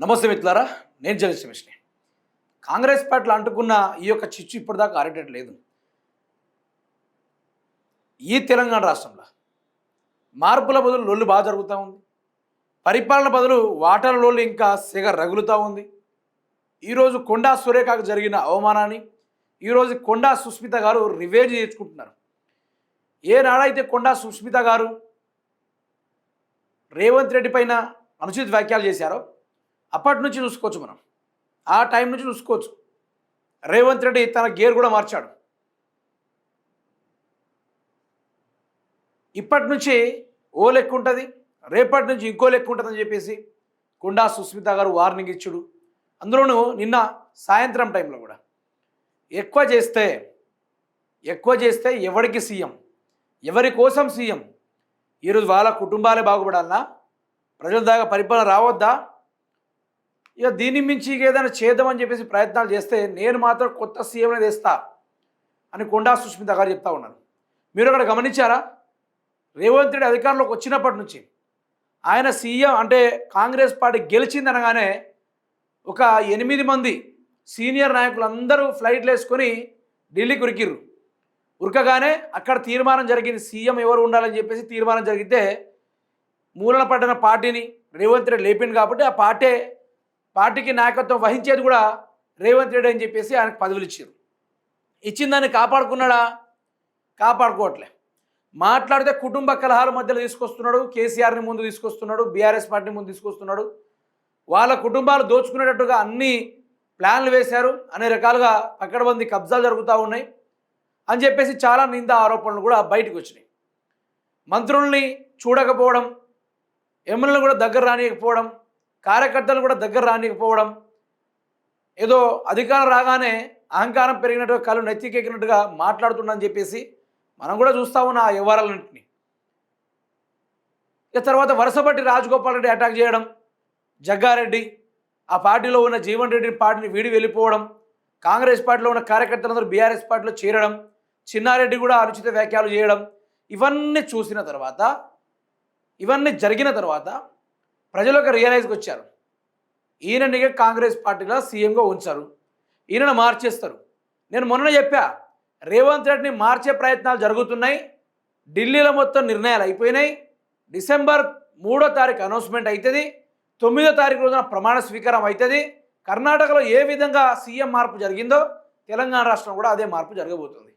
నమస్తే మిత్రులారా, నేను జర్నలిస్ట్ రమేష్ని. కాంగ్రెస్ పార్టీలో అంటుకున్న ఈ యొక్క చిచ్చు ఇప్పటిదాకా ఆరేటట్లేదు. ఈ తెలంగాణ రాష్ట్రంలో మార్పుల బదులు లొల్లు బాగా జరుగుతూ ఉంది. పరిపాలన బదులు వాటాల లొల్లు ఇంకా సెగ రగులుతూ ఉంది. ఈరోజు కొండా సురేఖకు జరిగిన అవమానాన్ని ఈరోజు కొండా సుస్మిత గారు రివేంజ్ చేసుకుంటున్నారు. ఏనాడైతే కొండా సుస్మిత గారు రేవంత్ రెడ్డి పైన అనుచిత వ్యాఖ్యలు చేశారో అప్పటి నుంచి చూసుకోవచ్చు. మనం ఆ టైం నుంచి చూసుకోవచ్చు. రేవంత్ రెడ్డి తన గేర్ కూడా మార్చాడు. ఇప్పటి నుంచి ఓ లెక్క ఉంటుంది, రేపటి నుంచి ఇంకో లెక్క ఉంటుందని చెప్పేసి కొండా సుస్మిత గారు వార్నింగ్ ఇచ్చుడు. అందులోనూ నిన్న సాయంత్రం టైంలో కూడా ఎక్కువ చేస్తే ఎవరికి సీఎం, ఎవరి కోసం సీఎం? ఈరోజు వాళ్ళ కుటుంబాలే బాగుపడాలన్నా, ప్రజల దాకా పరిపాలన రావద్దా? ఇక దీన్ని మించి ఏదైనా చేద్దామని చెప్పేసి ప్రయత్నాలు చేస్తే నేను మాత్రం కొత్త సీఎంనే తెస్తా అని కొండా సుస్మిత గారు చెప్తా ఉన్నారు. మీరు అక్కడ గమనించారా? రేవంత్ రెడ్డి అధికారంలోకి వచ్చినప్పటి నుంచి ఆయన సీఎం అంటే కాంగ్రెస్ పార్టీ గెలిచిందనగానే ఒక 8 మంది సీనియర్ నాయకులు అందరూ ఫ్లైట్లు వేసుకొని ఢిల్లీకి ఉరికిర్రు. ఉరకగానే అక్కడ తీర్మానం జరిగింది, సీఎం ఎవరు ఉండాలని చెప్పేసి తీర్మానం జరిగితే మూలన పడిన పార్టీని రేవంత్ రెడ్డి లేపిండు. కాబట్టి ఆ పార్టీకి నాయకత్వం వహించేది కూడా రేవంత్ రెడ్డి అని చెప్పేసి ఆయనకు పదవులు ఇచ్చారు. ఇచ్చిన దాన్ని కాపాడుకున్నాడా? కాపాడుకోవట్లే. మాట్లాడితే కుటుంబ కలహాల మధ్యలో తీసుకొస్తున్నాడు, కేసీఆర్ని ముందు తీసుకొస్తున్నాడు, బీఆర్ఎస్ పార్టీని ముందు తీసుకొస్తున్నాడు. వాళ్ళ కుటుంబాలు దోచుకునేటట్టుగా అన్ని ప్లాన్లు వేశారు, అన్ని రకాలుగా పకడ్బందీ కబ్జాలు జరుగుతూ ఉన్నాయి అని చెప్పేసి చాలా నింద ఆరోపణలు కూడా బయటకు వచ్చినాయి. మంత్రుల్ని చూడకపోవడం, ఎమ్మెల్యేలు కూడా దగ్గర రానియకపోవడం, కార్యకర్తలు కూడా దగ్గర రానియకపోవడం, ఏదో అధికారం రాగానే అహంకారం పెరిగినట్టుగా కళ్ళు నెత్తికెక్కినట్టుగా మాట్లాడుతుండని చెప్పేసి మనం కూడా చూస్తూ ఉన్న ఆ వ్యవహారాలన్నింటినీ. ఇక తర్వాత వరుసపట్టి రాజగోపాల్ రెడ్డి అటాక్ చేయడం, జగ్గారెడ్డి ఆ పార్టీలో ఉన్న జీవన్ రెడ్డి పార్టీని వీడి వెళ్ళిపోవడం, కాంగ్రెస్ పార్టీలో ఉన్న కార్యకర్తలందరూ బీఆర్ఎస్ పార్టీలో చేరడం, చిన్నారెడ్డి కూడా అనుచిత వ్యాఖ్యలు చేయడం, ఇవన్నీ చూసిన తర్వాత, ఇవన్నీ జరిగిన తర్వాత ప్రజలకు రియలైజ్కి వచ్చారు. ఈయనని కాంగ్రెస్ పార్టీలో సీఎంగా ఉంచారు, ఈయనను మార్చేస్తారు. నేను మొన్న చెప్పా, రేవంత్ రెడ్డిని మార్చే ప్రయత్నాలు జరుగుతున్నాయి. ఢిల్లీలో మొత్తం నిర్ణయాలు అయిపోయినాయి. డిసెంబర్ 3వ తారీఖు అనౌన్స్మెంట్ అవుతుంది, 9వ తారీఖు రోజున ప్రమాణ స్వీకారం అవుతుంది. కర్ణాటకలో ఏ విధంగా సీఎం మార్పు జరిగిందో తెలంగాణ రాష్ట్రంలో కూడా అదే మార్పు జరగబోతుంది.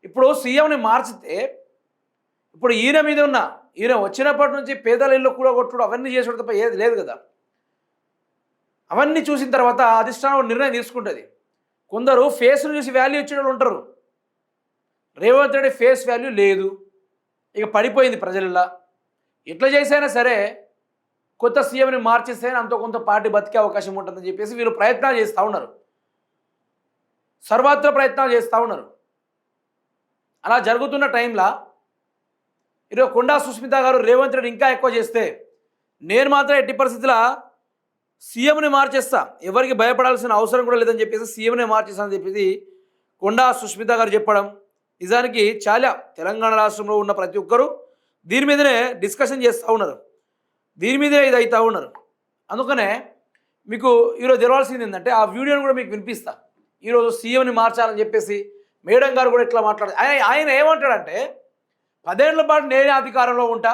ఇప్పుడు సీఎంని మార్చితే ఇప్పుడు ఈయన మీద ఉన్న, ఈయన వచ్చినప్పటి నుంచి పేదల ఇల్లు కూడా కొట్టుడు అవన్నీ చేసుడు తప్ప ఏది లేదు కదా. అవన్నీ చూసిన తర్వాత అధిష్టానం నిర్ణయం తీసుకుంటుంది. కొందరు ఫేస్ను చూసి వాల్యూ ఇచ్చే వాళ్ళు ఉంటారు. రేవంత్ రెడ్డి ఫేస్ వాల్యూ లేదు, ఇక పడిపోయింది ప్రజలలో. ఎట్లా చేసైనా సరే కొత్త సీఎంని మార్చేస్తే అంతో కొంత పార్టీ బతికే అవకాశం ఉంటుందని చెప్పేసి వీళ్ళు ప్రయత్నాలు చేస్తూ ఉన్నారు, సర్వత్ర ప్రయత్నాలు చేస్తూ ఉన్నారు. అలా జరుగుతున్న టైంలో ఈరోజు కొండా సుస్మిత గారు రేవంత్ రెడ్డి ఇంకా ఎక్కువ చేస్తే నేను మాత్రం ఎట్టి పరిస్థితుల్లో సీఎంని మార్చేస్తా, ఎవరికి భయపడాల్సిన అవసరం కూడా లేదని చెప్పేసి సీఎంని మార్చేస్తానని చెప్పేసి కొండా సుస్మిత గారు చెప్పడం నిజానికి చాలా తెలంగాణ రాష్ట్రంలో ఉన్న ప్రతి ఒక్కరూ దీని మీదనే డిస్కషన్ చేస్తూ ఉన్నారు, దీని మీదనే ఇది అవుతూ ఉన్నారు. అందుకనే మీకు ఈరోజు తెలవాల్సింది ఏంటంటే ఆ వీడియోని కూడా మీకు వినిపిస్తా. ఈరోజు సీఎంని మార్చాలని చెప్పేసి మేడం గారు కూడా ఇట్లా మాట్లాడారు. ఆయన ఏమంటాడంటే 10 ఏళ్ల పాటు నేనే అధికారంలో ఉంటా,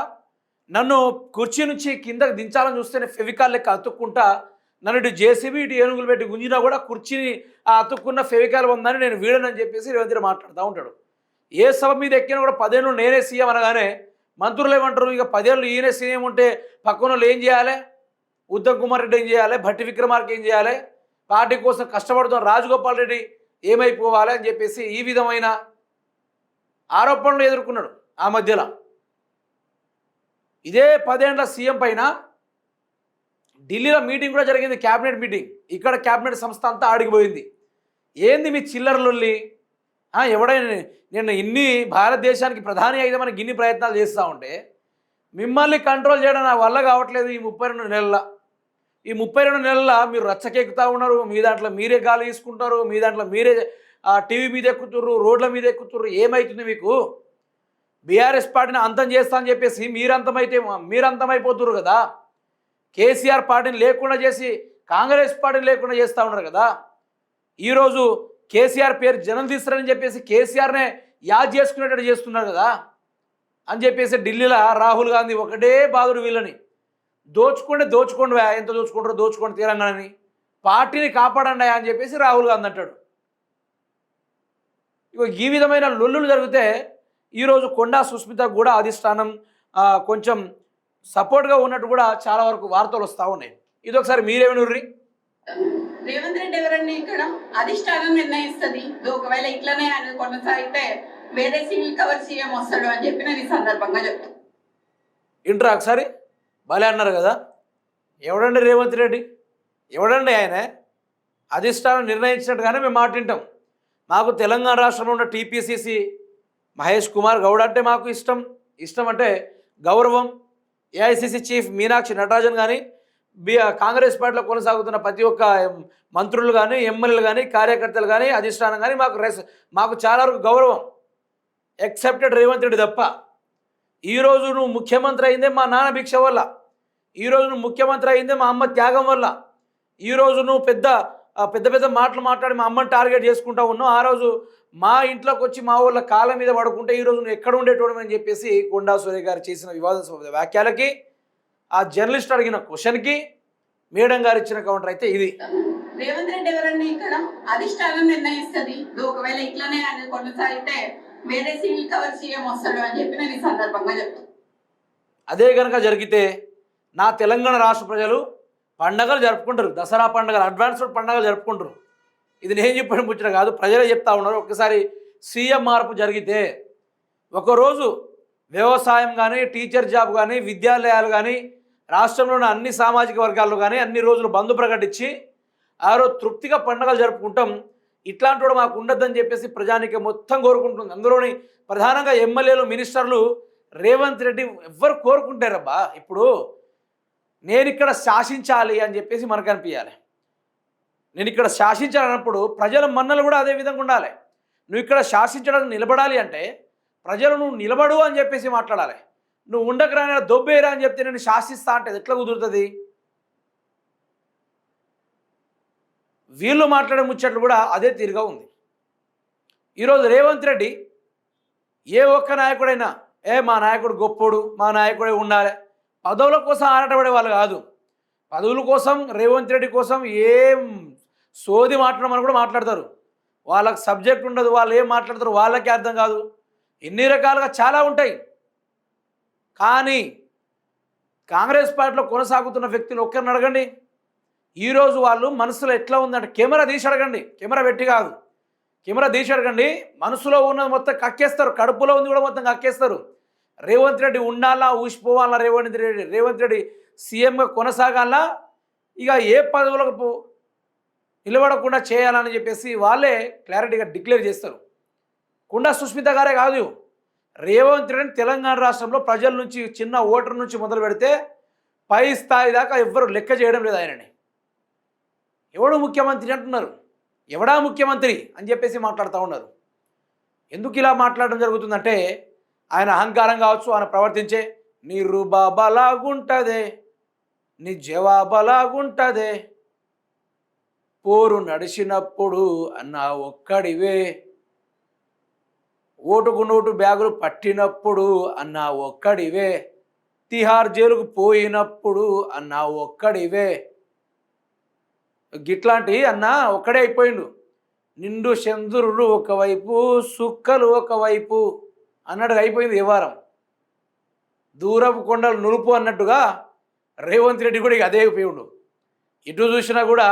నన్ను కుర్చీ నుంచి కిందకు దించాలని చూస్తేనే ఫెవికాల్ లెక్క అతుక్కుంటా, నన్ను ఇటు జేసీబీ ఇటు ఏనుగులు పెట్టి గుంజినా కూడా కుర్చీని ఆ అతుక్కున్న ఫెవికాల్ ఉందని నేను వీడనని చెప్పేసి రేవంత్ రెడ్డి మాట్లాడుతూ ఉంటాడు. ఏ సభ మీద ఎక్కినా కూడా 10 ఏళ్ళు నేనే సీఎం అనగానే మంత్రులు ఏమంటారు, ఇక 10 ఏళ్ళు ఈయనే సీఎం ఉంటే పక్కన వాళ్ళు ఏం చేయాలి? ఉత్తమ్ కుమార్ రెడ్డి ఏం చేయాలి? భట్టి విక్రమార్క ఏం చేయాలి? పార్టీ కోసం కష్టపడుతున్న రాజగోపాల్ రెడ్డి ఏమైపోవాలి అని చెప్పేసి ఈ విధమైన ఆరోపణలు ఎదుర్కొన్నాడు. ఆ మధ్యలో ఇదే 10 ఏళ్ల సీఎం పైన ఢిల్లీలో మీటింగ్ కూడా జరిగింది, క్యాబినెట్ మీటింగ్. ఇక్కడ క్యాబినెట్ సంస్థ అంతా ఆడిగిపోయింది. ఏంది మీ చిల్లరలొల్లి? ఎవడైనా నేను ఇన్ని భారతదేశానికి ప్రధాని అయిదామని గిన్ని ప్రయత్నాలు చేస్తూ ఉంటే మిమ్మల్ని కంట్రోల్ చేయడం నా వల్ల కావట్లేదు. ఈ 32 నెలల మీరు రచ్చకెక్కుతూ ఉన్నారు, మీ దాంట్లో మీరే గాలి తీసుకుంటారు, మీ దాంట్లో మీరే టీవీ మీద ఎక్కుతుర్రు, రోడ్ల మీద ఎక్కుతుర్రు. ఏమవుతుంది మీకు? బీఆర్ఎస్ పార్టీని అంతం చేస్తా అని చెప్పేసి మీరంతమైపోతున్నారు కదా. కేసీఆర్ పార్టీని లేకుండా చేసి కాంగ్రెస్ పార్టీ లేకుండా చేస్తూ ఉన్నారు కదా. ఈరోజు కేసీఆర్ పేరు జనం తీస్తారని చెప్పేసి కేసీఆర్నే యాద్ చేసుకునేటట్టు చేస్తున్నారు కదా అని చెప్పేసి ఢిల్లీలో రాహుల్ గాంధీ ఒకటే బాధుడు వీళ్ళని దోచుకోండి ఎంత దోచుకుంటారో దోచుకోండి తెలంగాణని, పార్టీని కాపాడండి అని చెప్పేసి రాహుల్ గాంధీ అంటాడు. ఇక ఈ విధమైన లొల్లులు జరిగితే ఈరోజు కొండా సుస్మిత కూడా అధిష్టానం కొంచెం సపోర్ట్గా ఉన్నట్టు కూడా చాలా వరకు వార్తలు వస్తూ ఉన్నాయి. ఇది ఒకసారి మీరేమనుర్రి? రేవంత్ రెడ్డి ఎవరండి ఇక్కడ? అధిష్టానం నిర్ణయిస్తుంది. ఒకవేళ ఇట్లనే ఆయన కొనసాగితే వేరే సివిల్ కవర్ సీఎం వస్తాడు అని చెప్పి నేను ఈ సందర్భంగా చెప్తాను. ఇంట్రా ఒకసారి భలే అన్నారు కదా. ఎవడండి రేవంత్ రెడ్డి? ఎవడండి ఆయన? అధిష్టానం నిర్ణయించినట్టుగానే మేము మాట వింటాం. మాకు తెలంగాణ రాష్ట్రంలో ఉన్న టీపీసీసీ మహేష్ కుమార్ గౌడ్ అంటే మాకు ఇష్టం అంటే గౌరవం. ఏఐసిసి చీఫ్ మీనాక్షి నటరాజన్ కానీ కాంగ్రెస్ పార్టీలో కొనసాగుతున్న ప్రతి ఒక్క మంత్రులు కానీ ఎమ్మెల్యేలు కానీ కార్యకర్తలు కానీ అధిష్టానం కానీ మాకు చాలా వరకు గౌరవం. ఎక్సెప్టెడ్ రేవంత్ రెడ్డి తప్ప. ఈరోజు నువ్వు ముఖ్యమంత్రి అయిందే మా నాన్న భిక్ష వల్ల, ఈరోజు నువ్వు ముఖ్యమంత్రి అయిందే మా అమ్మ త్యాగం వల్ల, ఈరోజు నువ్వు పెద్ద పెద్ద మాటలు మాట్లాడి మా అమ్మని టార్గెట్ చేసుకుంటా ఉన్నావు. ఆ రోజు మా ఇంట్లోకి వచ్చి మా వాళ్ళ కాళ్ళ మీద పడుకుంటే ఈరోజు నువ్వు ఎక్కడ ఉండేటోడు అని చెప్పేసి కొండా సురేఖ గారు చేసిన వివాదాస్పద వ్యాఖ్యలకి, ఆ జర్నలిస్ట్ అడిగిన క్వశ్చన్కి మేడం గారు ఇచ్చిన కౌంటర్ అయితే ఇది. రేవంత్ రెడ్డి ఎవరండి ఇక్కడ? అధిష్టానం నిర్ణయిస్తుంది. ఒకవేళ ఇట్లనే ఆయన కొనసాగితే వేరే సివిల్ కవర్ సీఎం వస్తాడు అని చెప్పి నేను ఈ సందర్భంగా చెప్తాను. అదే కనుక జరిగితే నా తెలంగాణ రాష్ట్ర ప్రజలు పండగలు జరుపుకుంటారు, దసరా పండుగలు, అడ్వాన్స్డ్ పండుగలు జరుపుకుంటారు. ఇది నేను చెప్పడం ముచ్చట కాదు, ప్రజలే చెప్తా ఉన్నారు. ఒక్కసారి సీఎం మార్పు జరిగితే ఒకరోజు వ్యవసాయం కానీ, టీచర్ జాబ్ కానీ, విద్యాలయాలు కానీ, రాష్ట్రంలో ఉన్న అన్ని సామాజిక వర్గాల్లో కానీ అన్ని రోజులు బంద్ ప్రకటించి ఆ రోజు తృప్తిగా పండుగలు జరుపుకుంటాం. ఇట్లాంటి కూడా మాకు ఉండద్దని చెప్పేసి ప్రజానికి మొత్తం కోరుకుంటుంది. అందులోని ప్రధానంగా ఎమ్మెల్యేలు, మినిస్టర్లు, రేవంత్ రెడ్డి ఎవ్వరు కోరుకుంటారబ్బా. ఇప్పుడు నేను ఇక్కడ శాసించాలి అని చెప్పేసి మనకు అనిపించాలి. నేను ఇక్కడ శాసించాలన్నప్పుడు ప్రజల మన్నలు కూడా అదే విధంగా ఉండాలి. నువ్వు ఇక్కడ శాసించడానికి నిలబడాలి అంటే ప్రజలు నువ్వు నిలబడు అని చెప్పేసి మాట్లాడాలి. నువ్వు ఉండకరాని దొబ్బేరా అని చెప్తే నేను శాసిస్తా అంటే ఎట్లా కుదురుతుంది? వీళ్ళు మాట్లాడే ముచ్చట్లు కూడా అదే తీరుగా ఉంది. ఈరోజు రేవంత్ రెడ్డి ఏ ఒక్క నాయకుడైనా మా నాయకుడు గొప్పోడు, మా నాయకుడే ఉండాలి, పదవుల కోసం ఆరాటపడే వాళ్ళు కాదు. పదవుల కోసం రేవంత్ రెడ్డి కోసం ఏం సోది మాట్లాడమని కూడా మాట్లాడతారు. వాళ్ళకి సబ్జెక్ట్ ఉండదు, వాళ్ళు ఏం మాట్లాడతారు వాళ్ళకే అర్థం కాదు. ఎన్ని రకాలుగా చాలా ఉంటాయి. కానీ కాంగ్రెస్ పార్టీలో కొనసాగుతున్న వ్యక్తులు ఒక్కరిని అడగండి, ఈరోజు వాళ్ళు మనసులో ఎట్లా ఉందంటే కెమెరా తీసి అడగండి, కెమెరా పెట్టి కాదు, కెమెరా తీసి అడగండి. మనసులో ఉన్నది మొత్తం కక్కేస్తారు, కడుపులో ఉంది కూడా మొత్తం కక్కేస్తారు. రేవంత్ రెడ్డి ఉండాలా, ఊసిపోవాలా, రేవంత్ రెడ్డి సీఎంగా కొనసాగాలా, ఇక ఏ పదవులకు నిలబడకుండా చేయాలని చెప్పేసి వాళ్ళే క్లారిటీగా డిక్లేర్ చేస్తారు. కొండా సుస్మిత గారే కాదు, రేవంత్ రెడ్డిని తెలంగాణ రాష్ట్రంలో ప్రజల నుంచి, చిన్న ఓటర్ నుంచి మొదలు పెడితే పై స్థాయి దాకా ఎవ్వరు లెక్క చేయడం లేదు ఆయనని. ఎవడు ముఖ్యమంత్రి అంటున్నారు, ఎవడా ముఖ్యమంత్రి అని చెప్పేసి మాట్లాడుతూ ఉన్నారు. ఎందుకు ఇలా మాట్లాడడం జరుగుతుందంటే ఆయన అహంకారం కావచ్చు, ఆయన ప్రవర్తించే నీ రుబాబలాగుంటదే, నీ జవాబలాగుంటదే, పోరు నడిచినప్పుడు అన్న ఒక్కడివే, ఓటుకు నోటు బ్యాగులు పట్టినప్పుడు అన్న ఒక్కడివే, తిహార్ జైలుకు పోయినప్పుడు అన్న ఒక్కడివే, గిట్లాంటి అన్న ఒక్కడే అయిపోయిండు. నిండు చంద్రుడు ఒకవైపు, సుక్కలు ఒకవైపు అన్నట్టుగా అయిపోయింది వ్యవహారం. దూరపు కొండలు నులుపు అన్నట్టుగా రేవంత్ రెడ్డి కూడా ఇక అదే అయిపోయిండు. ఇటు చూసినా కూడా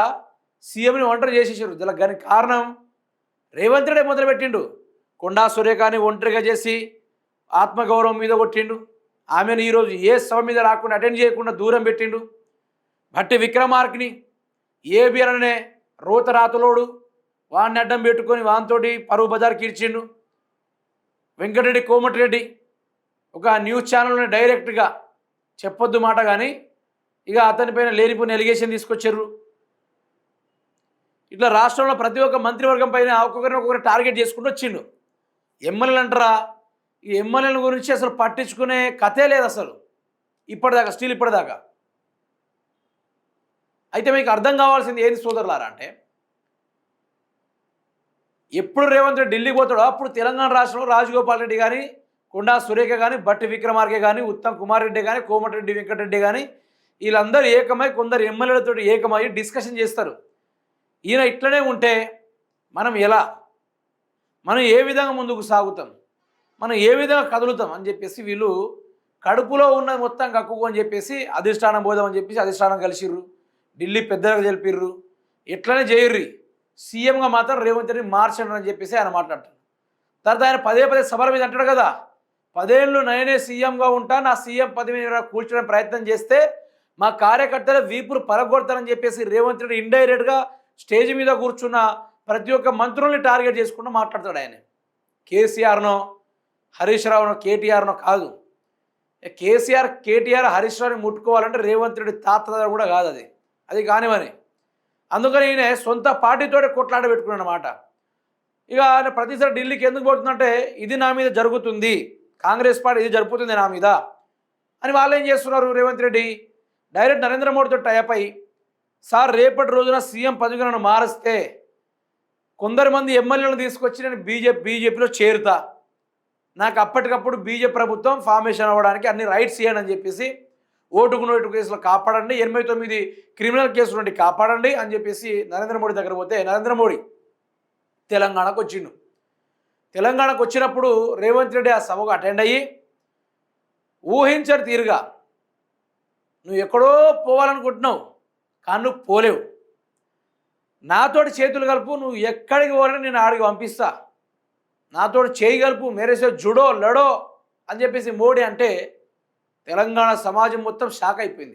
సీఎంని ఒంటరి చేసేసారు. దానికి కారణం రేవంత్ రెడ్డి మొదలుపెట్టిండు. కొండా సురేఖని ఒంటరిగా చేసి ఆత్మగౌరవం మీద కొట్టిండు. ఆమెను ఈరోజు ఏ సభ మీద రాకుండా అటెండ్ చేయకుండా దూరం పెట్టిండు. భట్టి విక్రమార్కని ఏబిఆర్ అనే రోతరాతలోడు వాడిని అడ్డం పెట్టుకొని వానితోటి పరువు బజార్ కీర్చిండు. వెంకటరెడ్డి కోమటిరెడ్డి ఒక న్యూస్ ఛానల్ని డైరెక్ట్గా చెప్పొద్దు మాట కానీ ఇక అతనిపైన లేనిపోయిన ఎలిగేషన్ తీసుకొచ్చారు. ఇట్లా రాష్ట్రంలో ప్రతి ఒక్క మంత్రివర్గం పైన ఒక్కొక్కరిని టార్గెట్ చేసుకుంటూ వచ్చిండు. ఎమ్మెల్యేలు అంటారా, ఈ ఎమ్మెల్యేల గురించి అసలు పట్టించుకునే కథే లేదు అసలు ఇప్పటిదాకా, స్టిల్ ఇప్పటిదాకా. అయితే మీకు అర్థం కావాల్సింది ఏంది సోదరులారా అంటే, ఎప్పుడు రేవంత్ రెడ్డి ఢిల్లీకి పోతాడో అప్పుడు తెలంగాణ రాష్ట్రంలో రాజగోపాల్ రెడ్డి కానీ, కొండా సురేఖ కానీ, బట్టి విక్రమార్కే కానీ, ఉత్తమ్ కుమార్ రెడ్డి కానీ, కోమటిరెడ్డి వెంకటరెడ్డి కానీ, వీళ్ళందరూ ఏకమై కొందరు ఎమ్మెల్యేలతో ఏకమై డిస్కషన్ చేస్తారు. ఈయన ఇట్లనే ఉంటే మనం ఎలా, మనం ఏ విధంగా ముందుకు సాగుతాం, మనం ఏ విధంగా కదులుతాం అని చెప్పేసి వీళ్ళు కడుపులో ఉన్నది మొత్తం కక్కుకో అని చెప్పేసి అధిష్టానం పోదాం అని చెప్పేసి అధిష్టానం కలిసిర్రు, ఢిల్లీ పెద్దలకు తెలిపిర్రు. ఎట్లనే చేయర్రి, సీఎంగా మాత్రం రేవంత్ రెడ్డి మార్చండి అని చెప్పేసి ఆయన మాట్లాడతాడు. తర్వాత ఆయన పదే పదే సభల మీద అంటాడు కదా, 10 ఏళ్ళు నేనే సీఎంగా ఉంటా, నా సీఎం పదవి మీద కూల్చడానికి ప్రయత్నం చేస్తే మా కార్యకర్తలు వీపులు పరగొడతారని చెప్పేసి రేవంత్ రెడ్డి ఇండైరెక్ట్గా స్టేజ్ మీద కూర్చున్న ప్రతి ఒక్క మంత్రుల్ని టార్గెట్ చేసుకుంటూ మాట్లాడతాడు ఆయన. కేసీఆర్నో హరీష్ రావునో కేటీఆర్నో కాదు. కేసీఆర్ కేటీఆర్ హరీష్ రావుని ముట్టుకోవాలంటే రేవంత్ రెడ్డి తాత కూడా కాదు అది కానివని. అందుకని ఈయన సొంత పార్టీతోనే కొట్లాట పెట్టుకున్నాడు అన్నమాట. ఇక ఆయన ప్రతిసారి ఢిల్లీకి ఎందుకు పోతుందంటే ఇది నా మీద జరుగుతుంది, కాంగ్రెస్ పార్టీ ఇది జరుపుతుంది నా మీద అని వాళ్ళు ఏం చేస్తున్నారు, రేవంత్ రెడ్డి డైరెక్ట్ నరేంద్ర మోడీతో టైప్ అయ్యి, సార్ రేపటి రోజున సీఎం పదవికి నన్ను మారిస్తే కొందరు మంది ఎమ్మెల్యేలను తీసుకొచ్చి నేను బీజేపీలో చేరుతా, నాకు అప్పటికప్పుడు బీజేపీ ప్రభుత్వం ఫార్మేషన్ అవ్వడానికి అన్ని రైట్స్ ఇవ్వండి అని చెప్పేసి, ఓటుకు నోటు కేసులు కాపాడండి, 89 క్రిమినల్ కేసులు నుండి కాపాడండి అని చెప్పేసి నరేంద్ర మోడీ దగ్గర పోతే నరేంద్ర మోడీ తెలంగాణకు వచ్చిండు. తెలంగాణకు వచ్చినప్పుడు రేవంత్ రెడ్డి ఆ సభకు అటెండ్ అయ్యి ఊహించని తీరుగా నువ్వు ఎక్కడో పోవాలనుకుంటున్నావు కానీ నువ్వు పోలేవు, నాతోటి చేతులు కలుపు, నువ్వు ఎక్కడికి పోవాలని నేను ఆడికి పంపిస్తా, నాతోటి చేయి కలుపు, మేరేసే జుడో లడో అని చెప్పేసి మోడీ అంటే తెలంగాణ సమాజం మొత్తం షాక్ అయిపోయింది.